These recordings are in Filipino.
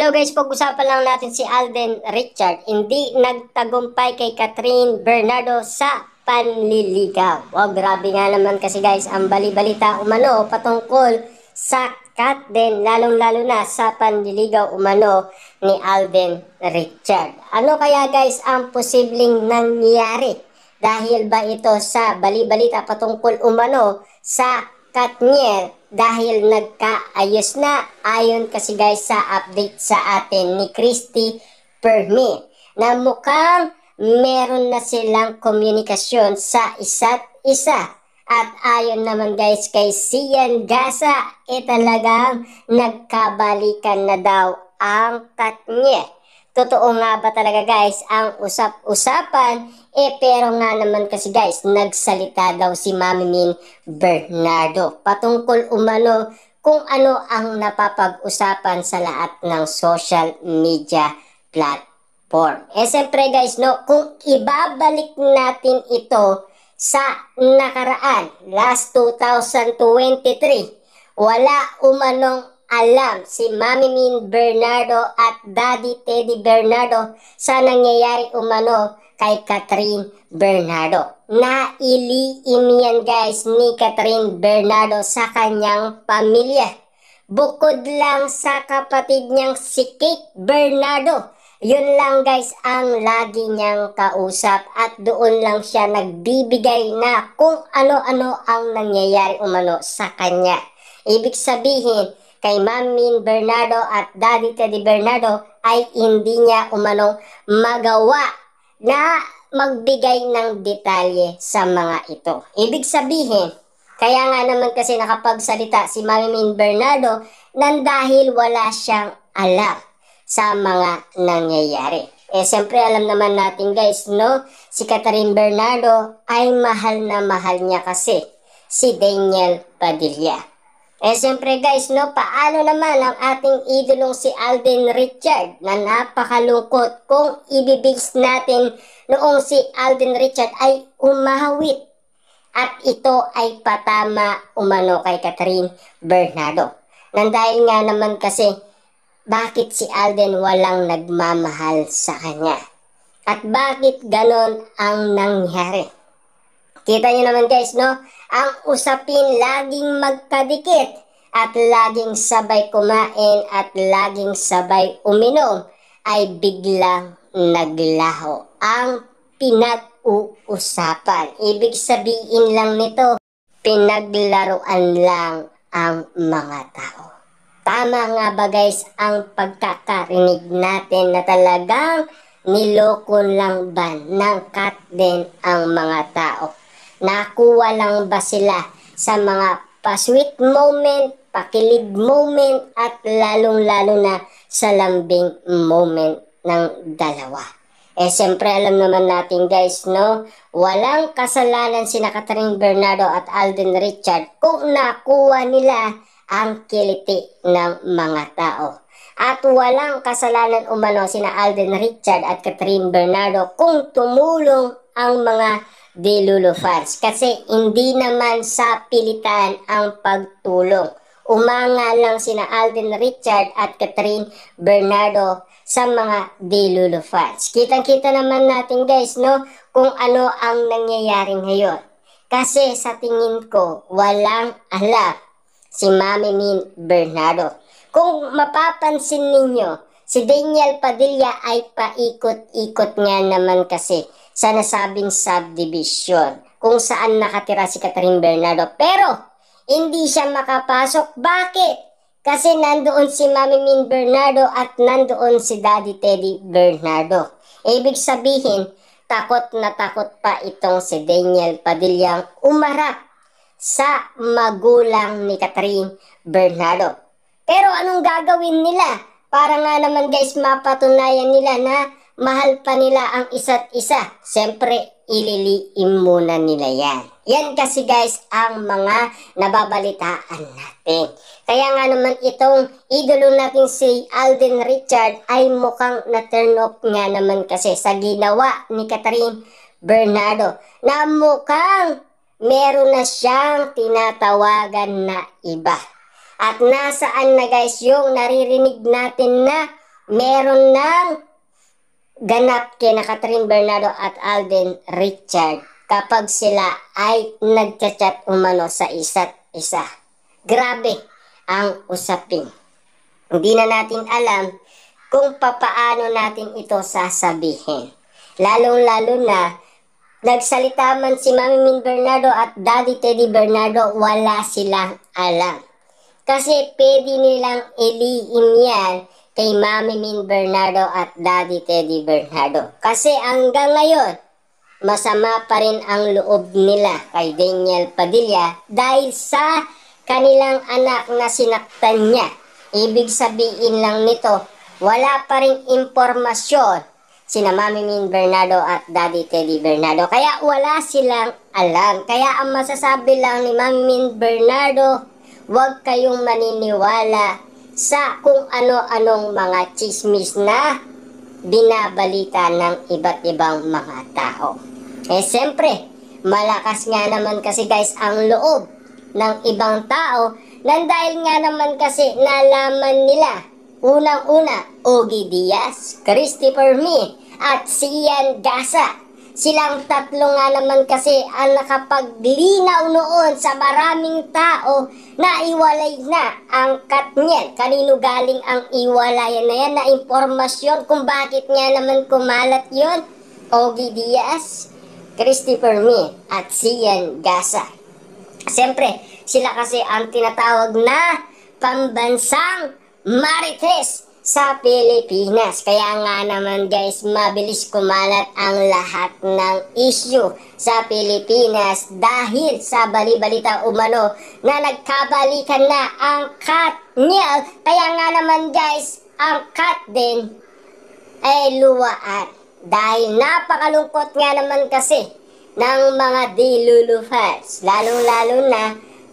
Hello guys, pag-usapan lang natin si Alden Richard. Hindi nagtagumpay kay Catherine Bernardo sa panliligaw. Oh, grabe nga naman kasi guys, ang bali-balita umano patungkol sa Kat din, lalong-lalo na sa panliligaw umano ni Alden Richard. Ano kaya guys ang posibleng nangyari? Dahil ba ito sa bali-balita patungkol umano sa Katniel dahil nagkaayos na ayon kasi guys sa update sa atin ni Christy Permi na mukhang meron na silang komunikasyon sa isa't isa. At ayon naman guys kay Sian Gasa, talagang nagkabalikan na daw ang Katniel. Totoo nga ba talaga guys ang usap-usapan? Pero nga naman kasi guys, nagsalita daw si Mami Min Bernardo patungkol umano kung ano ang napapag-usapan sa lahat ng social media platform. Siyempre guys, no, kung ibabalik natin ito sa nakaraan, last 2023, wala umanong alam si Mami Min Bernardo at Daddy Teddy Bernardo sa nangyayari umano kay Catherine Bernardo. Nailiim yan guys ni Catherine Bernardo sa kanyang pamilya. Bukod lang sa kapatid niyang si Kate Bernardo. Yun lang guys ang lagi niyang kausap at doon lang siya nagbibigay na kung ano-ano ang nangyayari umano sa kanya. Ibig sabihin, kay Mami Min Bernardo at Daddy Teddy Bernardo ay hindi niya umanong magawa na magbigay ng detalye sa mga ito. Ibig sabihin, kaya nga naman kasi nakapagsalita si Mami Min Bernardo nang dahil wala siyang alam sa mga nangyayari. Siyempre alam naman natin guys, no? Si Catherine Bernardo ay mahal na mahal niya kasi si Daniel Padilla. Siyempre guys, no, paano naman ang ating idolong si Alden Richard na napakalungkot kung ibibigis natin noong si Alden Richard ay umawit at ito ay patama umano kay Catherine Bernardo. Nang dahil nga naman kasi bakit si Alden walang nagmamahal sa kanya at bakit ganon ang nangyari. Kita nyo naman guys, no? Ang usapin laging magkadikit at laging sabay kumain at laging sabay uminom ay biglang naglaho ang pinag-uusapan. Ibig sabihin lang nito, pinaglaruan lang ang mga tao. Tama nga ba guys ang pagkakarinig natin na talagang niloko lang ba ng Kat din ang mga tao? Nakuha lang ba sila sa mga pa-sweet moment, pakilig moment, at lalong-lalo na sa lambing moment ng dalawa? Siyempre alam naman natin guys, no? Walang kasalanan sina Catherine Bernardo at Alden Richard kung nakuha nila ang kiliti ng mga tao. At walang kasalanan umano sina Alden Richard at Catherine Bernardo kung tumulong ang mga Delulu fans kasi hindi naman sa pilitan ang pagtulong. Umanga lang sina Alden Richard at Catherine Bernardo sa mga Delulu fans. Kitang-kita naman natin guys, no, kung ano ang nangyayari ngayon. Kasi sa tingin ko, walang alam si Mami Min Bernardo. Kung mapapansin ninyo, si Daniel Padilla ay paikot-ikot nga naman kasi sa nasabing subdivision kung saan nakatira si Catherine Bernardo. Pero hindi siya makapasok. Bakit? Kasi nandoon si Mami Min Bernardo at nandoon si Daddy Teddy Bernardo. Ibig sabihin, takot na takot pa itong si Daniel Padillang umarap sa magulang ni Catherine Bernardo. Pero anong gagawin nila? Para nga naman guys mapatunayan nila na mahal pa nila ang isa't isa. Siyempre, ililiim muna nila yan. Yan kasi guys ang mga nababalitaan natin. Kaya nga naman itong idolo natin si Alden Richard ay mukhang na-turn off nga naman kasi sa ginawa ni Catherine Bernardo na mukhang meron na siyang tinatawagan na iba. At nasaan na guys yung naririnig natin na meron ng ganap kina Catherine Bernardo at Alden Richard kapag sila ay nagchat-chat umano sa isa't isa. Grabe ang usapin. Hindi na natin alam kung papaano natin ito sasabihin. Lalong-lalo na nagsalita man si Mami Min Bernardo at Daddy Teddy Bernardo, wala silang alam. Kasi pwede nilang ilihim yan kay Mami Min Bernardo at Daddy Teddy Bernardo. Kasi hanggang ngayon, masama pa rin ang loob nila kay Daniel Padilla dahil sa kanilang anak na sinaktan niya. Ibig sabihin lang nito, wala pa rin impormasyon sina Mami Min Bernardo at Daddy Teddy Bernardo. Kaya wala silang alam. Kaya ang masasabi lang ni Mami Min Bernardo, huwag kayong maniniwala sa kung ano-anong mga chismis na binabalita ng iba't ibang mga tao. Siyempre, malakas nga naman kasi guys ang loob ng ibang tao nang dahil nga naman kasi nalaman nila unang-una, Ogie Diaz, Christopher Mi, at Sian Gasa. Silang tatlo nga naman kasi ang nakapaglinaw noon sa maraming tao na iwalay na ang Katniel. Kanino galing ang iwalayan na yan na impormasyon kung bakit nga naman kumalat yon? Ogie Diaz, Christopher Mi, at Sian Gasa. Siyempre, sila kasi ang tinatawag na pambansang Marites sa Pilipinas. Kaya nga naman guys, mabilis kumalat ang lahat ng issue sa Pilipinas dahil sa bali-balita umano na nagkabalikan na ang Katniel. Kaya nga naman guys, ang Kat din ay luwaan. Dahil napakalungkot nga naman kasi ng mga Delulu fans. Lalong-lalo na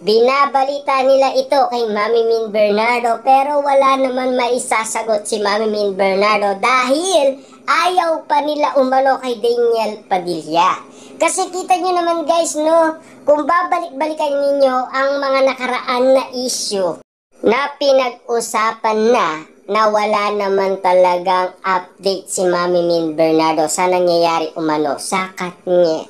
binabalita nila ito kay Mami Min Bernardo pero wala naman maisasagot si Mami Min Bernardo dahil ayaw pa nila umano kay Daniel Padilla. Kasi kita nyo naman guys no, kung babalik-balikan ninyo ang mga nakaraan na issue na pinag-usapan na wala naman talagang update si Mami Min Bernardo sa nangyayari umano sa Katniel.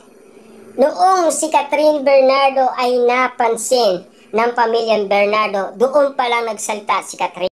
Noong si Catherine Bernardo ay napansin ng pamilyang Bernardo, doon pa lang nagsalita si Catherine.